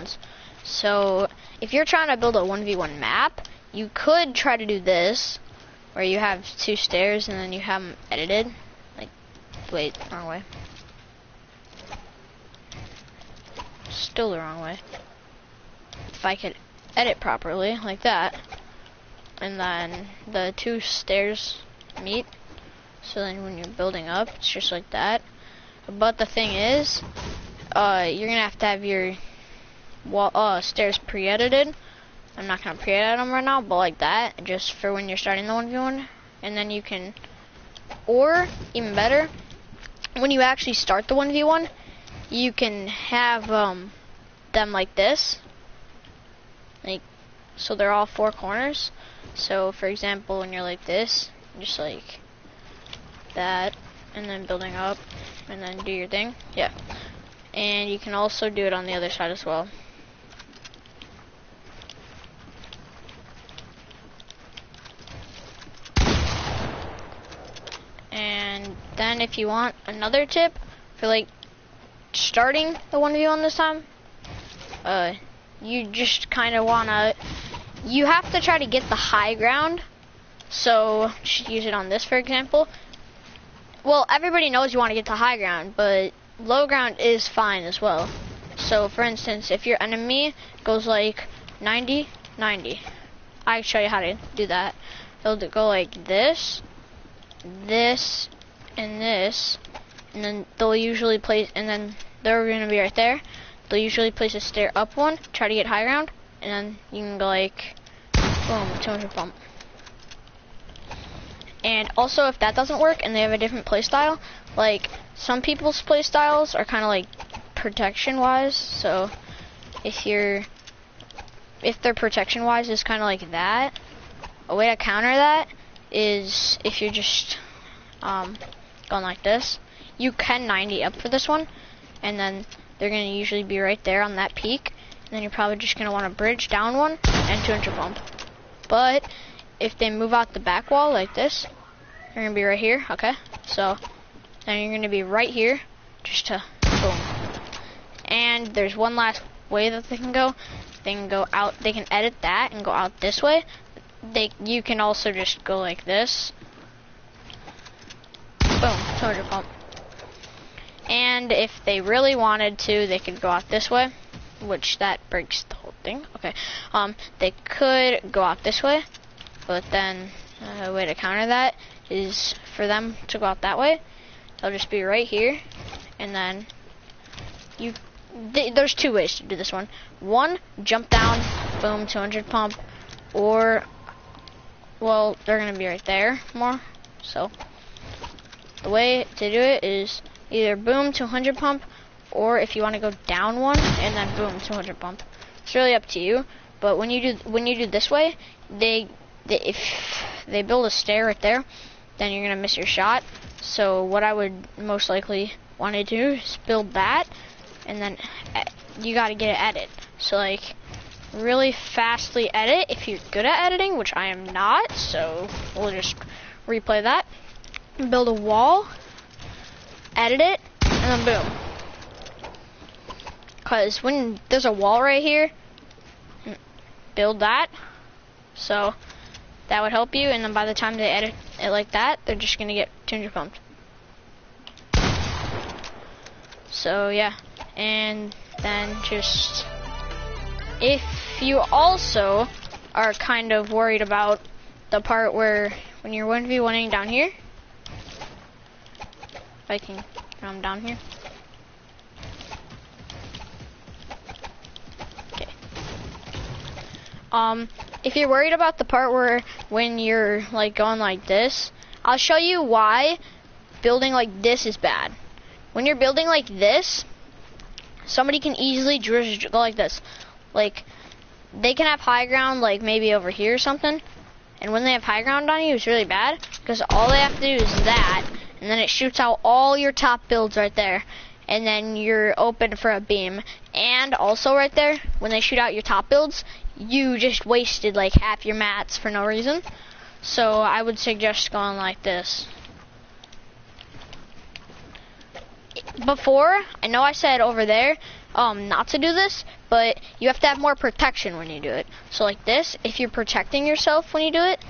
1v1s. So if you're trying to build a 1v1 map, you could try to do this, where you have 2 stairs and then you have them edited. Like, wait, wrong way. Still the wrong way. If I could edit properly, like that, and then the 2 stairs meet, so then when you're building up, it's just like that. But the thing is, you're gonna have to have your wall, stairs pre-edited. I'm not gonna pre-edit them right now, but like that, just for when you're starting the 1v1, and then you can, or even better, when you actually start the 1v1, you can have them like this, like, so they're all 4 corners. So for example, when you're like this, just like that, and then building up, and then do your thing, yeah. And you can also do it on the other side as well. And then if you want another tip for like starting the 1v1 this time, you just kind of wanna, you have to try to get the high ground. So just use it on this, for example. Well, everybody knows you want to get to high ground, but low ground is fine as well. So for instance, if your enemy goes like 90, 90, I can show you how to do that. They'll go like this, this, and this, and then they'll usually place, and then they're gonna be right there. They'll usually place a stair up one, try to get high ground, and then you can go like, boom, 200 pump. And also, if that doesn't work and they have a different play style, like some people's play styles are kind of like protection wise. So if their protection wise is kind of like that, a way to counter that is if you're just going like this, you can 90 up for this one, and then they're gonna usually be right there on that peak, and then you're probably just gonna want to bridge down one and 200 pump. But if they move out the back wall like this, they're gonna be right here, okay? So then you're gonna be right here, just to boom. And there's one last way that they can go. They can go out, they can edit that and go out this way. You can also just go like this. Boom, 200 pump. And if they really wanted to, they could go out this way, which that breaks the whole thing. Okay, they could go out this way, but then a way to counter that is for them to go out that way. They'll just be right here, and then there's 2 ways to do this one. One, jump down, boom, 200 pump, or, well, they're gonna be right there more. So the way to do it is either boom, 200 pump, or if you want to go down one and then boom, 200 pump. It's really up to you. But when you do this way, if they build a stair right there, then you're gonna miss your shot. So what I would most likely want to do is build that, and then you got to get it edited. So like really fastly edit if you're good at editing, which I am not. So we'll just replay that. Build a wall, edit it, and then boom. Because when there's a wall right here, build that. So that would help you, and then by the time they edit it like that, they're just gonna get 200 pumped. So yeah, and then just, if you also are kind of worried about the part where when you're 1v1ing down here, if I can come down here. Okay. If you're worried about the part where when you're like going like this, I'll show you why building like this is bad. When you're building like this, somebody can easily just go like this. Like, they can have high ground like maybe over here or something, and when they have high ground on you, it's really bad, because all they have to do is that, and then it shoots out all your top builds right there, and then you're open for a beam. And also right there, when they shoot out your top builds, you just wasted like half your mats for no reason. So I would suggest going like this. Before, I know I said over there, not to do this, but you have to have more protection when you do it. So like this, if you're protecting yourself when you do it,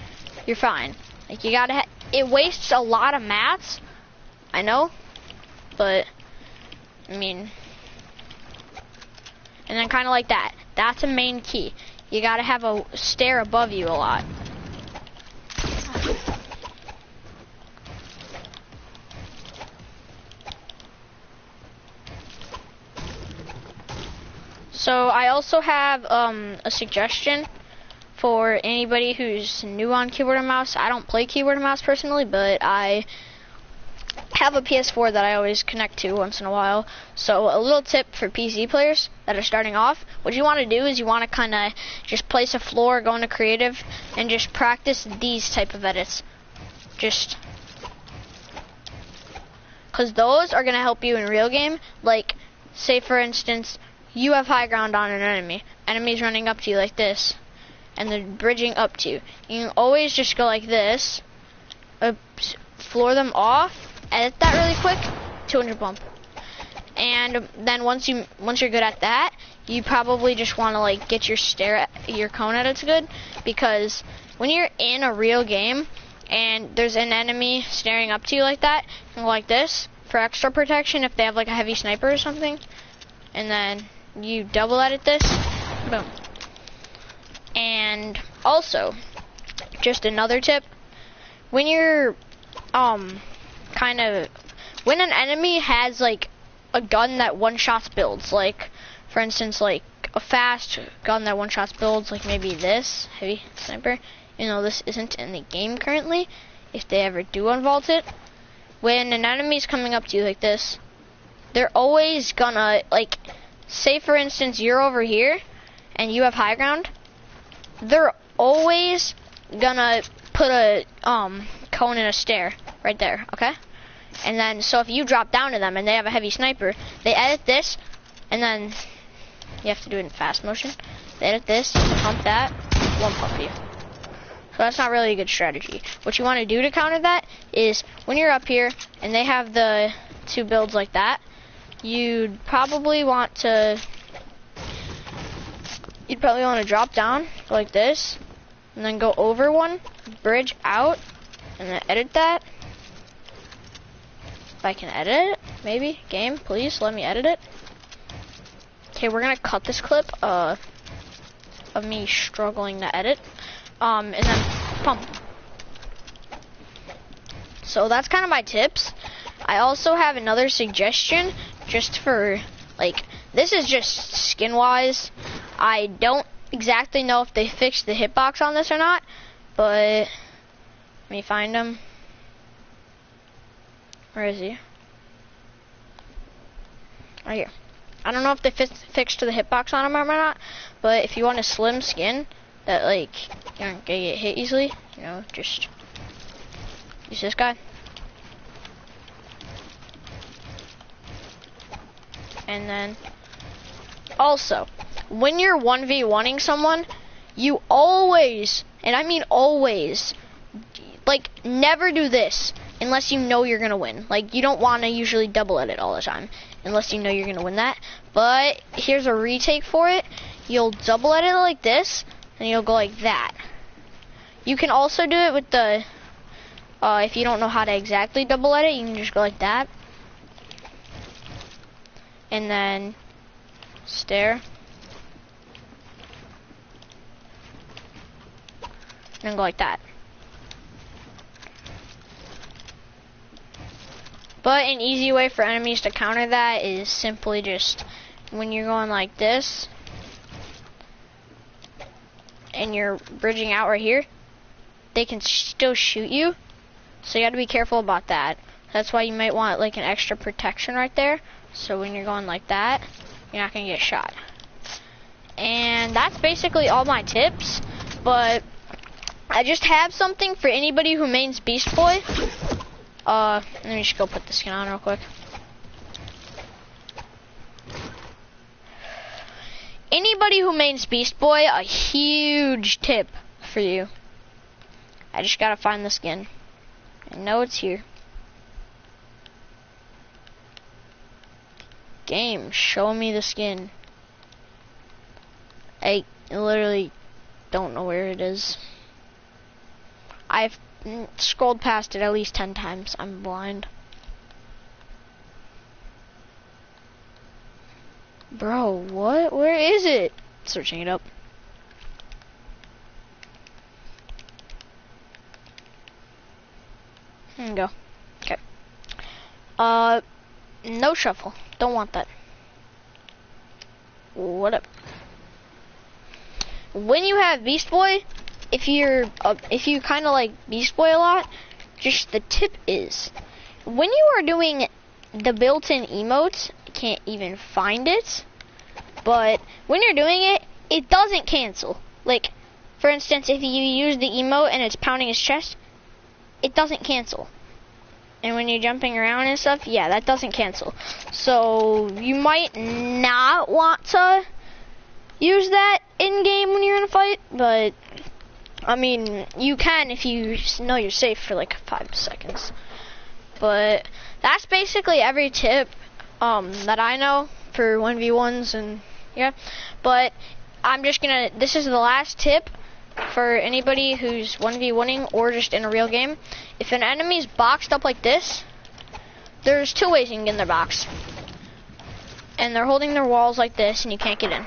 you're fine. Like you gotta, it wastes a lot of mats, I know, but I mean, and then kind of like that. That's a main key. You gotta have a stair above you a lot. So I also have a suggestion for anybody who's new on keyboard and mouse. I don't play keyboard and mouse personally, but I have a PS4 that I always connect to once in a while. So a little tip for PC players that are starting off, what you want to do is you want to kind of just place a floor, go into creative, and just practice these type of edits. Just because those are going to help you in real game. Like, say for instance, you have high ground on an enemy. Enemy's running up to you like this, and they're bridging up to you. You can always just go like this, floor them off, edit that really quick, 200 bump. And then once you're good at that, you probably just want to like get your cone edits good, because when you're in a real game and there's an enemy staring up to you like that, you can go like this for extra protection if they have like a heavy sniper or something, and then you double edit this, boom. And also, just another tip, when you're when an enemy has like a gun that one-shots builds, like for instance like a fast gun that one-shots builds, like maybe this heavy sniper, you know, this isn't in the game currently, if they ever do unvault it, when an enemy's coming up to you like this, they're always gonna, like, say for instance you're over here and you have high ground, they're always gonna put a cone in a stair right there, okay? And then so if you drop down to them and they have a heavy sniper, they edit this, and then you have to do it in fast motion. They edit this, pump that, one pump you. So that's not really a good strategy. What you want to do to counter that is when you're up here and they have the two builds like that, you'd probably want to drop down like this, and then go over one, bridge out, and then edit that. If I can edit it, maybe. Game, please let me edit it. Okay, we're gonna cut this clip of me struggling to edit, and then pump. So that's kind of my tips. I also have another suggestion, just for, like, this is just skin-wise. I don't exactly know if they fixed the hitbox on this or not, but let me find him. Where is he? Right here. I don't know if they fixed the hitbox on him or not, but if you want a slim skin that, like, you aren't gonna get hit easily, you know, just use this guy. And then also, when you're 1v1ing someone, you always, and I mean always, like, never do this unless you know you're gonna win. Like, you don't want to usually double edit all the time unless you know you're gonna win that. But here's a retake for it. You'll double edit it like this, and you'll go like that. You can also do it with the if you don't know how to exactly double edit, you can just go like that, and then stair, and then go like that. But an easy way for enemies to counter that is simply just when you're going like this and you're bridging out right here, they can still shoot you. So you gotta be careful about that. That's why you might want like an extra protection right there. So when you're going like that, you're not gonna get shot. And that's basically all my tips. But I just have something for anybody who mains Beast Boy. Let me just go put the skin on real quick. Anybody who mains Beast Boy, a huge tip for you. I just gotta find the skin. I know it's here. Game, show me the skin. I literally don't know where it is. I've scrolled past it at least 10 times. I'm blind. Bro, what? Where is it? Searching it up. There you go. Okay. No shuffle. Don't want that. What up? When you have Beast Boy, if you kind of like Beast Boy a lot, just the tip is, when you are doing the built-in emotes, I can't even find it, but when you're doing it, it doesn't cancel. Like, for instance, if you use the emote and it's pounding his chest, it doesn't cancel. And when you're jumping around and stuff, yeah, that doesn't cancel. So you might not want to use that in-game when you're in a fight, but I mean, you can if you know you're safe for like 5 seconds. But that's basically every tip that I know for 1v1s, and yeah. But I'm just gonna, this is the last tip for anybody who's 1v1ing or just in a real game. If an enemy's boxed up like this, there's 2 ways you can get in their box. And they're holding their walls like this and you can't get in.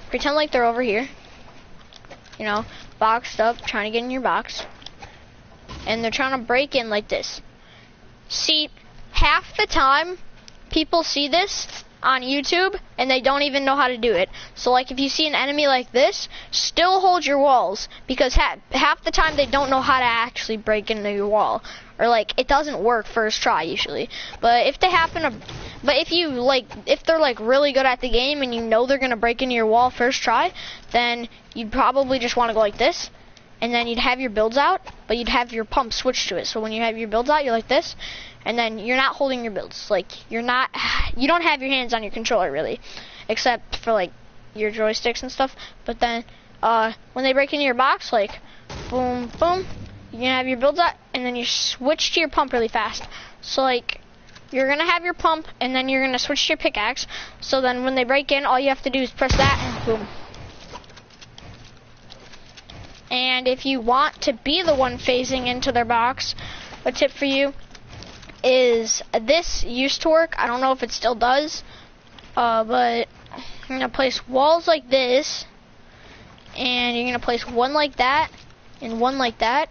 Pretend like they're over here. You know, boxed up, trying to get in your box. And they're trying to break in like this. See, half the time, people see this on YouTube and they don't even know how to do it. So like if you see an enemy like this, still hold your walls, because half the time they don't know how to actually break into your wall, or like it doesn't work first try usually. But if they happen to, but if you like, if they're like really good at the game and you know they're gonna break into your wall first try, then you'd probably just want to go like this, and then you'd have your builds out, but you'd have your pump switched to it. So when you have your builds out, you're like this, and then you're not holding your builds. Like you don't have your hands on your controller really, except for like your joysticks and stuff. But then when they break into your box, like boom, boom, you're gonna have your builds out, and then you switch to your pump really fast. So like you're gonna have your pump, and then you're gonna switch to your pickaxe. So then when they break in, all you have to do is press that, and boom. And if you want to be the one phasing into their box, a tip for you is, this used to work, I don't know if it still does, but you're gonna place walls like this, and you're gonna place one like that, and one like that,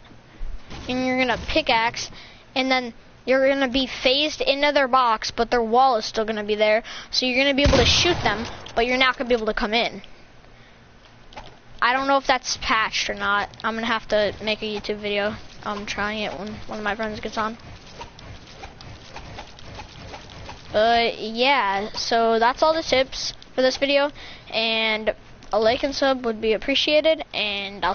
and you're gonna pickaxe, and then you're gonna be phased into their box, but their wall is still gonna be there, so you're gonna be able to shoot them, but you're not gonna be able to come in. I don't know if that's patched or not. I'm gonna have to make a YouTube video trying it when one of my friends gets on. But yeah, so that's all the tips for this video, and a like and sub would be appreciated, and I'll